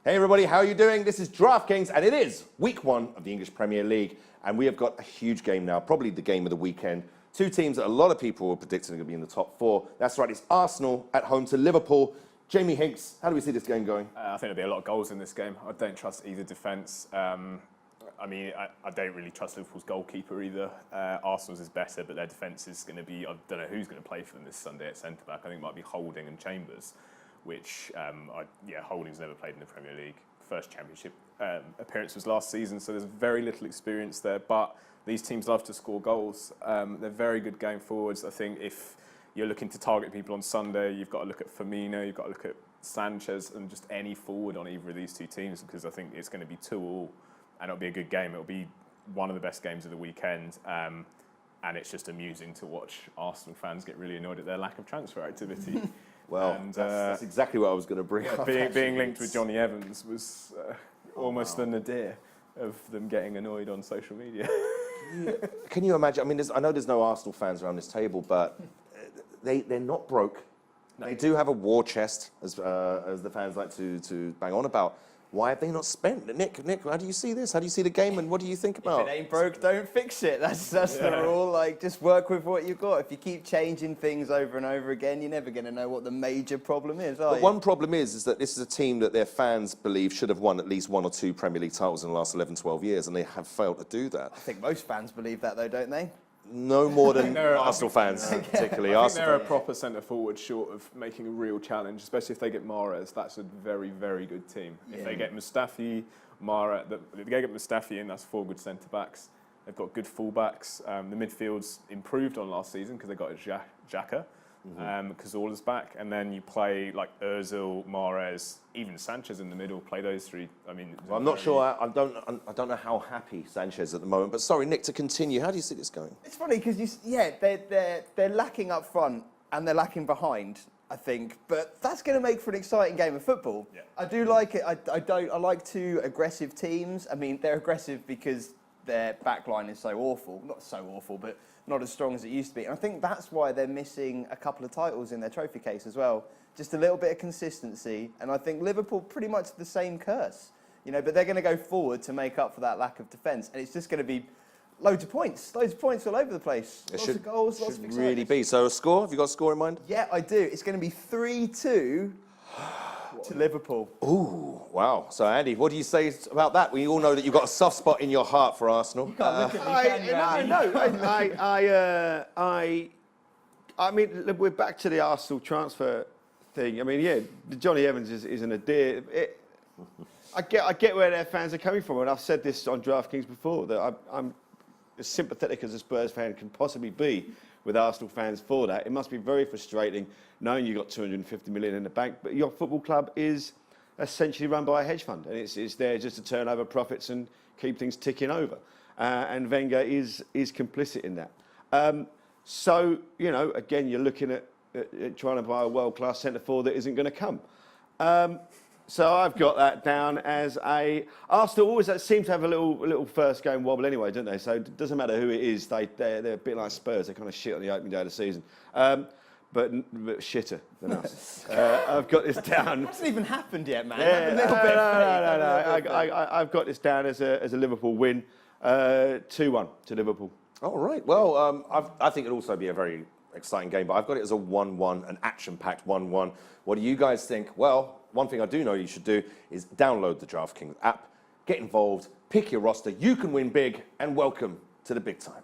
Hey everybody, how are you doing? This is DraftKings, and it is week 1 of the English Premier League, and we have got a huge game now, probably the game of the weekend. Two teams that a lot of people were predicting are going to be in the top 4. That's right, it's Arsenal at home to Liverpool. Jamie Hinks, how do we see this game going? I think there'll be a lot of goals in this game. I don't trust either defence. I don't really trust Liverpool's goalkeeper either. Arsenal's is better, but their defence is going to be, I don't know who's going to play for them this Sunday at centre-back. I think it might be Holding and Chambers, which, Holding's never played in the Premier League. First Championship appearance was last season, so there's very little experience there. But these teams love to score goals. They're very good going forwards. I think if you're looking to target people on Sunday, you've got to look at Firmino, you've got to look at Sanchez, and just any forward on either of these two teams, because I think it's going to be 2-2, and it'll be a good game. It'll be one of the best games of the weekend. And it's just amusing to watch Arsenal fans get really annoyed at their lack of transfer activity. Well, and, that's exactly what I was going to bring up. Being linked with Johnny Evans was almost a nadir of them getting annoyed on social media. Can you imagine? I mean, I know there's no Arsenal fans around this table, but they're not broke. No. They do have a war chest, as the fans like to bang on about. Why have they not spent? Nick, how do you see this? How do you see the game, and what do you think about? If it ain't broke, don't fix it. That's the rule. Like, just work with what you've got. If you keep changing things over and over again, you're never going to know what the major problem is, are you? One problem is that this is a team that their fans believe should have won at least 1 or 2 Premier League titles in the last 11, 12 years, and they have failed to do that. I think most fans believe that, though, don't they? No more than Arsenal fans, particularly. I think they're a proper centre-forward short of making a real challenge, especially if they get Mahrez. That's a very, very good team. If they get Mustafi, if they get Mustafi in, that's 4 good centre-backs. They've got good full-backs. The midfield's improved on last season because they got Xhaka, because all is back. And then you play like Ozil, Mahrez, even Sanchez in the middle, play those 3. I mean, well, I'm not sure. I don't know how happy Sanchez at the moment. But sorry, Nick, to continue, how do you see this going? It's funny because they're lacking up front and they're lacking behind, I think. But that's going to make for an exciting game of football. Yeah. I do like it. I like 2 aggressive teams. I mean, they're aggressive because their backline is so awful. Not so awful, but not as strong as it used to be. And I think that's why they're missing a couple of titles in their trophy case as well. Just a little bit of consistency. And I think Liverpool pretty much the same curse. But they're going to go forward to make up for that lack of defence. And it's just going to be loads of points all over the place. Lots of goals, lots of excitement. Really be. So a score? Have you got a score in mind? Yeah, I do. It's going to be 3-2 to Liverpool. Ooh, wow. So, Andy, what do you say about that? We all know that you've got a soft spot in your heart for Arsenal. You can't look at me, can you, Andy? I mean, we're back to the Arsenal transfer thing. I mean, yeah, Johnny Evans is an nadir. I get where their fans are coming from, and I've said this on DraftKings before, that I'm as sympathetic as a Spurs fan can possibly be with Arsenal fans for that. It must be very frustrating knowing you've got 250 million in the bank, but your football club is essentially run by a hedge fund, and it's there just to turn over profits and keep things ticking over. And Wenger is complicit in that. So, again, you're looking at trying to buy a world-class centre-forward that isn't going to come. So I've got that down as Arsenal always seem to have a little first game wobble anyway, don't they? So it doesn't matter who it is. They're a bit like Spurs. They kind of shit on the opening day of the season, but shitter than us. I've got this down. It hasn't even happened yet, man. No. I've got this down as a Liverpool win, 2-1 to Liverpool. All right. Well, I think it'll also be a very exciting game, but I've got it as a 1-1, an action-packed 1-1. What do you guys think? Well, one thing I do know you should do is download the DraftKings app, get involved, pick your roster. You can win big, and welcome to the big time.